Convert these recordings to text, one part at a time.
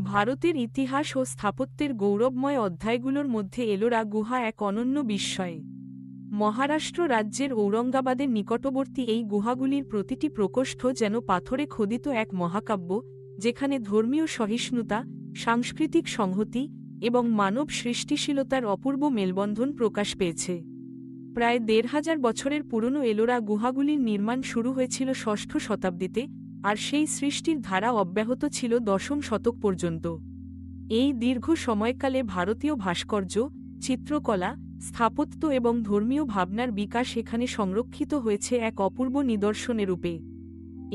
ভারতের ইতিহাস ও স্থাপত্যের গৌরবময় অধ্যায়গুলোর মধ্যে এলোরা গুহা এক অনন্য বিস্ময়। মহারাষ্ট্র রাজ্যের ঔরঙ্গাবাদের নিকটবর্তী এই গুহাগুলির প্রতিটি প্রকোষ্ঠ যেন পাথরে খোদিত এক মহাকাব্য, যেখানে ধর্মীয় সহিষ্ণুতা, সাংস্কৃতিক সংহতি এবং মানব সৃষ্টিশীলতার অপূর্ব মেলবন্ধন প্রকাশ পেয়েছে। প্রায় ১৫০০ বছরের পুরনো এলোরা গুহাগুলির নির্মাণ শুরু হয়েছিল ষষ্ঠ শতাব্দীতে, আর সেই সৃষ্টির ধারা অব্যাহত ছিল দশম শতক পর্যন্ত। এই দীর্ঘ সময়কালে ভারতীয় ভাস্কর্য, চিত্রকলা, স্থাপত্য এবং ধর্মীয় ভাবনার বিকাশ এখানে সংরক্ষিত হয়েছে এক অপূর্ব নিদর্শনের রূপে।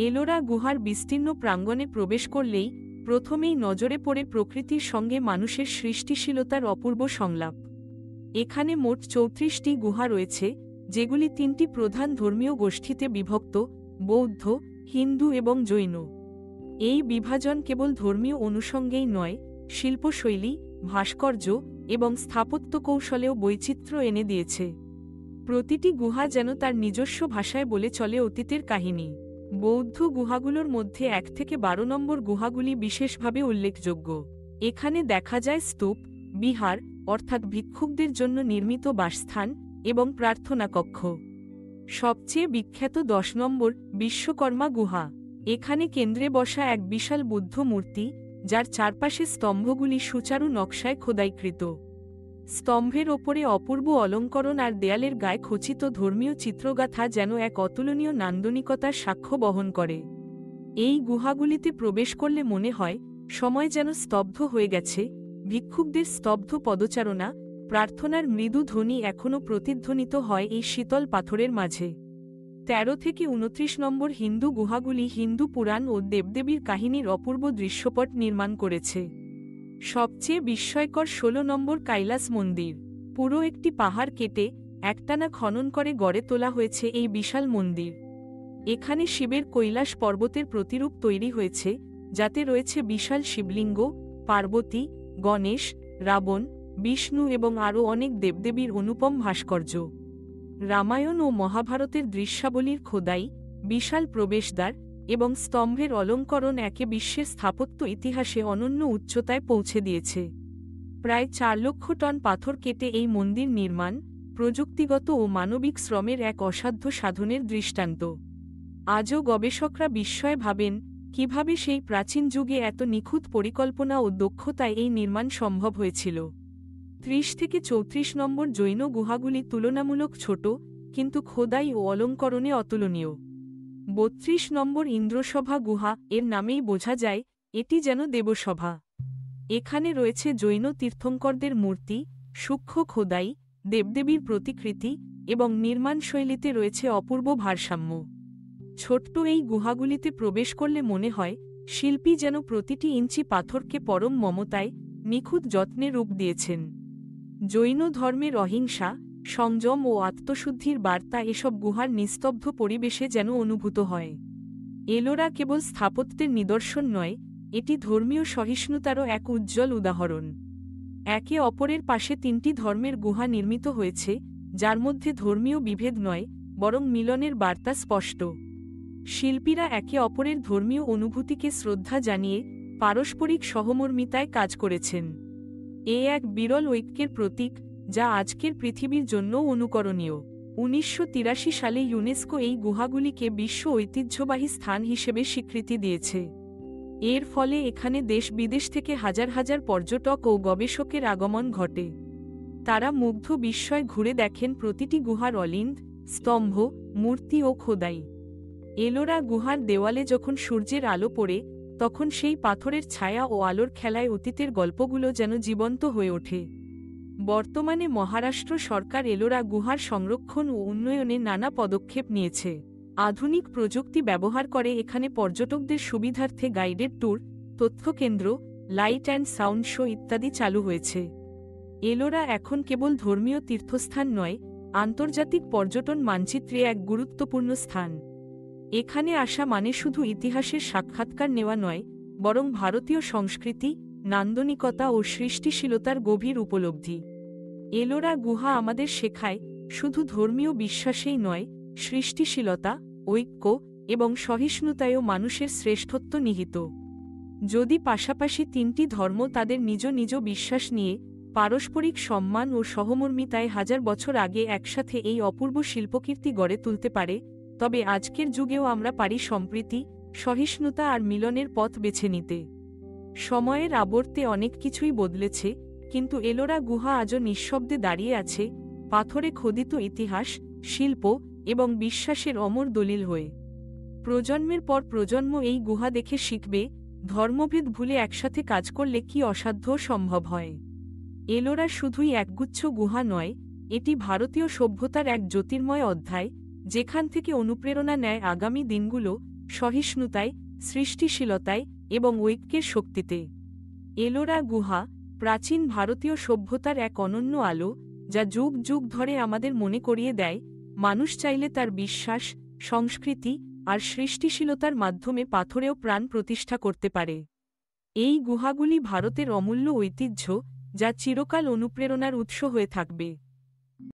এলোরা গুহার বিস্তীর্ণ প্রাঙ্গণে প্রবেশ করলেই প্রথমেই নজরে পড়ে প্রকৃতির সঙ্গে মানুষের সৃষ্টিশীলতার অপূর্ব সংলাপ। এখানে মোট ৩৪টি গুহা রয়েছে, যেগুলি ৩টি প্রধান ধর্মীয় গোষ্ঠীতে বিভক্ত: বৌদ্ধ, হিন্দু এবং জৈন। এই বিভাজন কেবল ধর্মীয় অনুষঙ্গেই নয়, শিল্পশৈলী, ভাস্কর্য এবং স্থাপত্য কৌশলেও বৈচিত্র্য এনে দিয়েছে। প্রতিটি গুহা যেন তার নিজস্ব ভাষায় বলে চলে অতীতের কাহিনী। বৌদ্ধ গুহাগুলোর মধ্যে ১ থেকে ১২ নম্বর গুহাগুলি বিশেষভাবে উল্লেখযোগ্য। এখানে দেখা যায় স্তূপ, বিহার অর্থাৎ ভিক্ষুকদের জন্য নির্মিত বাসস্থান এবং প্রার্থনা কক্ষ। সবচেয়ে বিখ্যাত ১০ নম্বর বিশ্বকর্মা গুহা। এখানে কেন্দ্রে বসা এক বিশাল বুদ্ধ মূর্তি, যার চারপাশে স্তম্ভগুলি সুচারু নকশায় খোদাইকৃত। স্তম্ভের ওপরে অপূর্ব অলঙ্করণ আর দেয়ালের গায়ে খচিত ধর্মীয় চিত্রগাথা যেন এক অতুলনীয় নান্দনিকতার সাক্ষ্য বহন করে। এই গুহাগুলিতে প্রবেশ করলে মনে হয় সময় যেন স্তব্ধ হয়ে গেছে। ভিক্ষুকদের স্তব্ধ পদচারণা, প্রার্থনার মৃদু ধ্বনি এখনও প্রতিধ্বনিত হয় এই শীতল পাথরের মাঝে। ১৩ থেকে ২৯ নম্বর হিন্দু গুহাগুলি হিন্দু পুরাণ ও দেবদেবীর কাহিনীর অপূর্ব দৃশ্যপট নির্মাণ করেছে। সবচেয়ে বিস্ময়কর ১৬ নম্বর কৈলাস মন্দির। পুরো একটি পাহাড় কেটে একটানা খনন করে গড়ে তোলা হয়েছে এই বিশাল মন্দির। এখানে শিবের কৈলাস পর্বতের প্রতিরূপ তৈরি হয়েছে, যাতে রয়েছে বিশাল শিবলিঙ্গ, পার্বতী, গণেশ, রাবণ, বিষ্ণু এবং আরও অনেক দেবদেবীর অনুপম ভাস্কর্য। রামায়ণ ও মহাভারতের দৃশ্যাবলীর খোদাই, বিশাল প্রবেশদ্বার এবং স্তম্ভের অলঙ্করণ একে বিশ্বের স্থাপত্য ইতিহাসে অনন্য উচ্চতায় পৌঁছে দিয়েছে। প্রায় ৪ লক্ষ টন পাথর কেটে এই মন্দির নির্মাণ, প্রযুক্তিগত ও মানবিক শ্রমের এক অসাধ্য সাধনের দৃষ্টান্ত। আজও গবেষকরা বিস্ময়ে ভাবেন কিভাবে সেই প্রাচীন যুগে এত নিখুঁত পরিকল্পনা ও দক্ষতায় এই নির্মাণ সম্ভব হয়েছিল। ৩০ থেকে ৩৪ নম্বর জৈন গুহাগুলি তুলনামূলক ছোট, কিন্তু খোদাই ও অলঙ্করণে অতুলনীয়। ৩২ নম্বর ইন্দ্রসভা গুহা, এর নামেই বোঝা যায় এটি যেন দেবসভা। এখানে রয়েছে জৈন তীর্থঙ্করদের মূর্তি, সূক্ষ্ম খোদাই, দেবদেবীর প্রতিকৃতি এবং নির্মাণশৈলীতে রয়েছে অপূর্ব ভারসাম্য। ছোট্ট এই গুহাগুলিতে প্রবেশ করলে মনে হয় শিল্পী যেন প্রতিটি ইঞ্চি পাথরকে পরম মমতায়, নিখুঁত যত্নে রূপ দিয়েছেন। জৈন ধর্মের অহিংসা, সংযম ও আত্মশুদ্ধির বার্তা এসব গুহার নিস্তব্ধ পরিবেশে যেন অনুভূত হয়। এলোরা কেবল স্থাপত্যের নিদর্শন নয়, এটি ধর্মীয় সহিষ্ণুতারও এক উজ্জ্বল উদাহরণ। একে অপরের পাশে ৩টি ধর্মের গুহা নির্মিত হয়েছে, যার মধ্যে ধর্মীয় বিভেদ নয়, বরং মিলনের বার্তা স্পষ্ট। শিল্পীরা একে অপরের ধর্মীয় অনুভূতিকে শ্রদ্ধা জানিয়ে পারস্পরিক সহমর্মিতায় কাজ করেছেন। এ এক বিরল ঐক্যের প্রতীক, যা আজকের পৃথিবীর জন্য অনুকরণীয়। ১৯৮৩ সালে ইউনেস্কো এই গুহাগুলিকে বিশ্ব ঐতিহ্যবাহী স্থান হিসেবে স্বীকৃতি দিয়েছে। এর ফলে এখানে দেশ বিদেশ থেকে হাজার হাজার পর্যটক ও গবেষকের আগমন ঘটে। তারা মুগ্ধ বিস্ময় ঘুরে দেখেন প্রতিটি গুহার অলিন্দ, স্তম্ভ, মূর্তি ও খোদাই। এলোরা গুহার দেওয়ালে যখন সূর্যের আলো পড়ে, তখন সেই পাথরের ছায়া ও আলোর খেলায় অতীতের গল্পগুলো যেন জীবন্ত হয়ে ওঠে। বর্তমানে মহারাষ্ট্র সরকার এলোরা গুহার সংরক্ষণ ও উন্নয়নে নানা পদক্ষেপ নিয়েছে। আধুনিক প্রযুক্তি ব্যবহার করে এখানে পর্যটকদের সুবিধার্থে গাইডেড ট্যুর, তথ্যকেন্দ্র, লাইট অ্যান্ড সাউন্ড শো ইত্যাদি চালু হয়েছে। এলোরা এখন কেবল ধর্মীয় তীর্থস্থান নয়, আন্তর্জাতিক পর্যটন মানচিত্রে এক গুরুত্বপূর্ণ স্থান। এখানে আসা মানে শুধু ইতিহাসের সাক্ষাৎকার নেওয়া নয়, বরং ভারতীয় সংস্কৃতি, নান্দনিকতা ও সৃষ্টিশীলতার গভীর উপলব্ধি। এলোরা গুহা আমাদের শেখায় শুধু ধর্মীয় বিশ্বাসেই নয়, সৃষ্টিশীলতা, ঐক্য এবং সহিষ্ণুতায়ও মানুষের শ্রেষ্ঠত্ব নিহিত। যদি পাশাপাশি তিনটি ধর্ম তাদের নিজ নিজ বিশ্বাস নিয়ে পারস্পরিক সম্মান ও সহমর্মিতায় হাজার বছর আগে একসাথে এই অপূর্ব শিল্পকীর্তি গড়ে তুলতে পারে, তবে আজকের যুগেও আমরা পারি সম্প্রীতি, সহিষ্ণুতা আর মিলনের পথ বেছে নিতে। সময়ের আবর্তে অনেক কিছুই বদলেছে, কিন্তু এলোরা গুহা আজও নিঃশব্দে দাঁড়িয়ে আছে, পাথরে খোদিত ইতিহাস, শিল্প এবং বিশ্বাসের অমর দলিল হয়ে। প্রজন্মের পর প্রজন্ম এই গুহা দেখে শিখবে, ধর্মভেদ ভুলে একসাথে কাজ করলে কি অসাধ্য সম্ভব হয়। এলোরা শুধুই একগুচ্ছ গুহা নয়, এটি ভারতীয় সভ্যতার এক জ্যোতির্ময় অধ্যায়, যেখান থেকে অনুপ্রেরণা নেয় আগামী দিনগুলো সহিষ্ণুতায়, সৃষ্টিশীলতায় এবং ঐক্যের শক্তিতে। এলোরা গুহা প্রাচীন ভারতীয় সভ্যতার এক অনন্য আলো, যা যুগ যুগ ধরে আমাদের মনে করিয়ে দেয়, মানুষ চাইলে তার বিশ্বাস, সংস্কৃতি আর সৃষ্টিশীলতার মাধ্যমে পাথরেও প্রাণ প্রতিষ্ঠা করতে পারে। এই গুহাগুলি ভারতের অমূল্য ঐতিহ্য, যা চিরকাল অনুপ্রেরণার উৎস হয়ে থাকবে।